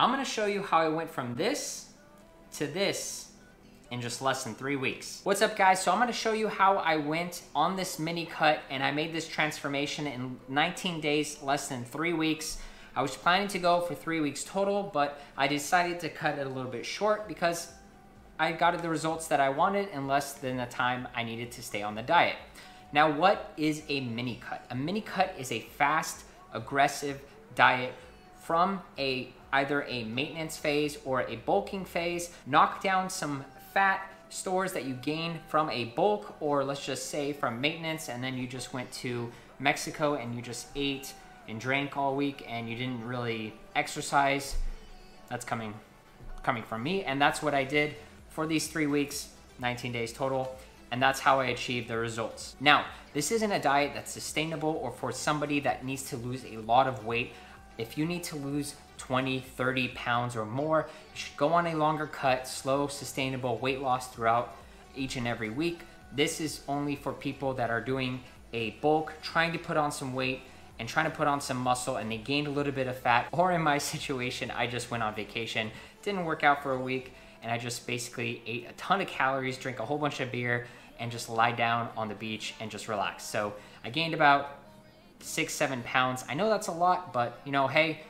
I'm gonna show you how I went from this to this in just less than 3 weeks. What's up guys? So I'm gonna show you how I went on this mini cut and I made this transformation in 19 days, less than 3 weeks. I was planning to go for 3 weeks total, but I decided to cut it a little bit short because I got the results that I wanted in less than the time I needed to stay on the diet. Now, what is a mini cut? A mini cut is a fast, aggressive diet from either a maintenance phase or a bulking phase. Knock down some fat stores that you gain from a bulk, or let's just say from maintenance, and then you just went to Mexico and you just ate and drank all week and you didn't really exercise. That's coming from me, and that's what I did for these 3 weeks, 19 days total, and that's how I achieved the results. Now, this isn't a diet that's sustainable or for somebody that needs to lose a lot of weight. If you need to lose 20, 30 pounds or more, you should go on a longer cut, slow, sustainable weight loss throughout each and every week. This is only for people that are doing a bulk, trying to put on some weight and trying to put on some muscle, and they gained a little bit of fat. Or in my situation, I just went on vacation, didn't work out for a week, and I just basically ate a ton of calories, drank a whole bunch of beer, and just lie down on the beach and just relax. So I gained about 6-7 pounds. I know that's a lot, but you know, hey,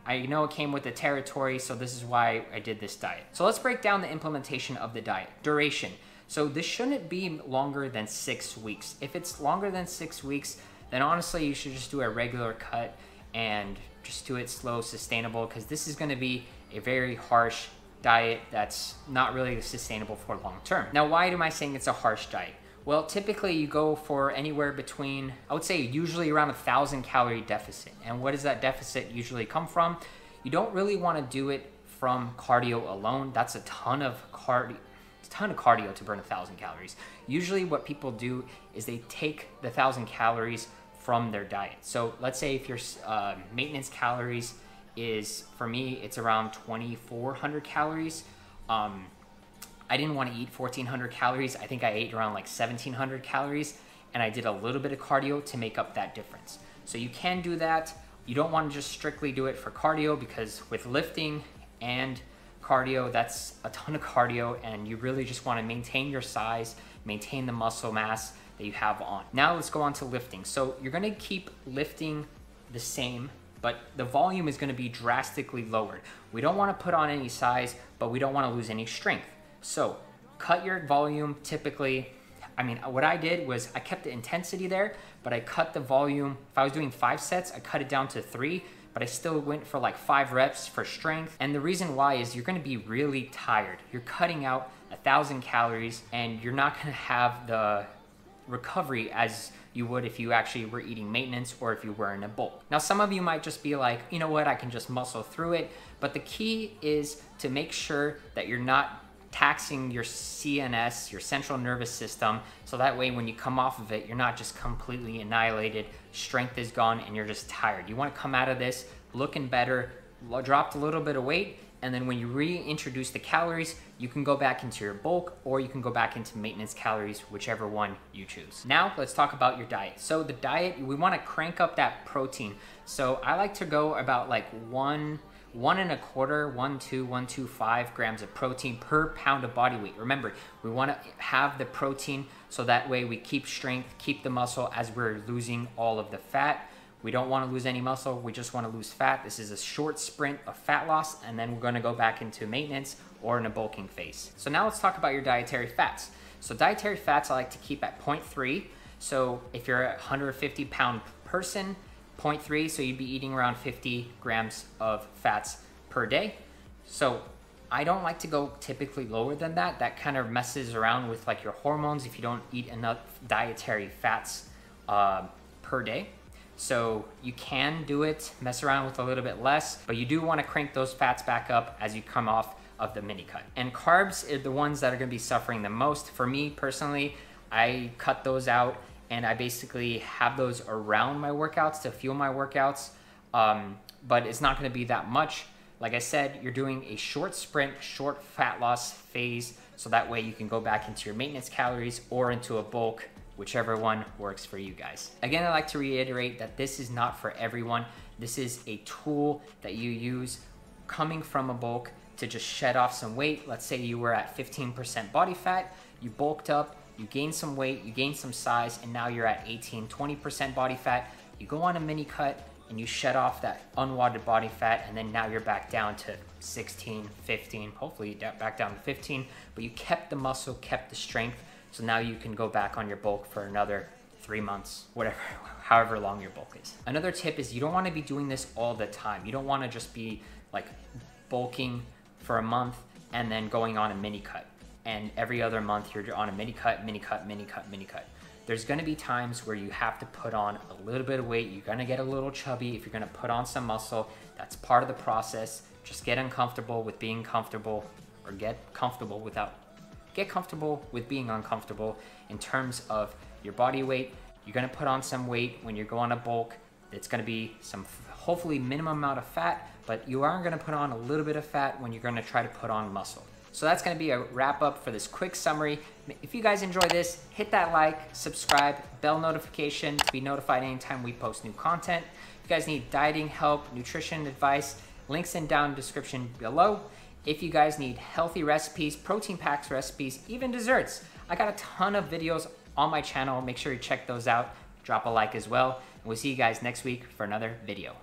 I know it came with the territory, so this is why I did this diet. So let's break down the implementation of the diet. Duration. So this shouldn't be longer than 6 weeks. If it's longer than 6 weeks, then honestly, you should just do a regular cut and just do it slow, sustainable, because this is gonna be a very harsh diet that's not really sustainable for long term. Now, why am I saying it's a harsh diet? Well, typically you go for anywhere between, I would say usually around 1,000 calorie deficit. And what does that deficit usually come from? You don't really want to do it from cardio alone. That's a ton of cardio to burn 1,000 calories. Usually what people do is they take the 1,000 calories from their diet. So let's say if your maintenance calories is, for me, it's around 2,400 calories. I didn't want to eat 1,400 calories. I think I ate around like 1,700 calories, and I did a little bit of cardio to make up that difference. So you can do that. You don't want to just strictly do it for cardio, because with lifting and cardio, that's a ton of cardio, and you really just want to maintain your size, maintain the muscle mass that you have on. Now let's go on to lifting. So you're going to keep lifting the same, but the volume is going to be drastically lowered. We don't want to put on any size, but we don't want to lose any strength. So cut your volume typically. I mean, what I did was I kept the intensity there, but I cut the volume. If I was doing 5 sets, I cut it down to 3, but I still went for like 5 reps for strength. And the reason why is you're gonna be really tired. You're cutting out 1,000 calories and you're not gonna have the recovery as you would if you actually were eating maintenance or if you were in a bulk. Now, some of you might just be like, you know what, I can just muscle through it. But the key is to make sure that you're not taxing your CNS, your central nervous system, so that way when you come off of it, you're not just completely annihilated, strength is gone, and you're just tired. You want to come out of this looking better, dropped a little bit of weight, and then when you reintroduce the calories, you can go back into your bulk or you can go back into maintenance calories, whichever one you choose. Now let's talk about your diet. So the diet, we want to crank up that protein. So I like to go about like 1.25 grams of protein per pound of body weight. Remember, we want to have the protein so that way we keep strength, keep the muscle as we're losing all of the fat. We don't want to lose any muscle, we just want to lose fat. This is a short sprint of fat loss, and then we're going to go back into maintenance or in a bulking phase. So now let's talk about your dietary fats. So dietary fats I like to keep at 0.3. So if you're a 150 pound person, 0.3, so you'd be eating around 50 grams of fats per day. So I don't like to go typically lower than that. That kind of messes around with like your hormones if you don't eat enough dietary fats per day. So you can do it, mess around with a little bit less, but you do want to crank those fats back up as you come off of the mini cut. And carbs are the ones that are going to be suffering the most. For me personally, I cut those out, and I basically have those around my workouts to fuel my workouts, but it's not gonna be that much. Like I said, you're doing a short sprint, short fat loss phase, so that way you can go back into your maintenance calories or into a bulk, whichever one works for you guys. Again, I like to reiterate that this is not for everyone. This is a tool that you use. coming from a bulk to just shed off some weight. Let's say you were at 15% body fat, you bulked up, you gained some weight, you gained some size, and now you're at 18, 20% body fat. You go on a mini cut and you shed off that unwanted body fat, and then now you're back down to 16, 15, hopefully back down to 15, but you kept the muscle, kept the strength, so now you can go back on your bulk for another 3 months, whatever, however long your bulk is. Another tip is you don't want to be doing this all the time. You don't want to just be like bulking for a month and then going on a mini cut. And every other month you're on a mini cut, mini cut, mini cut, mini cut. There's gonna be times where you have to put on a little bit of weight. You're gonna get a little chubby. If you're gonna put on some muscle, that's part of the process. Just get uncomfortable with being comfortable, or get comfortable with being uncomfortable in terms of your body weight. You're gonna put on some weight when you go on a bulk. It's gonna be some hopefully minimum amount of fat, but you are gonna put on a little bit of fat when you're gonna try to put on muscle. So that's gonna be a wrap up for this quick summary. If you guys enjoy this, hit that like, subscribe, bell notification to be notified anytime we post new content. If you guys need dieting help, nutrition advice, links down in the description below. If you guys need healthy recipes, protein packs recipes, even desserts, I got a ton of videos on my channel. Make sure you check those out. Drop a like as well. And we'll see you guys next week for another video.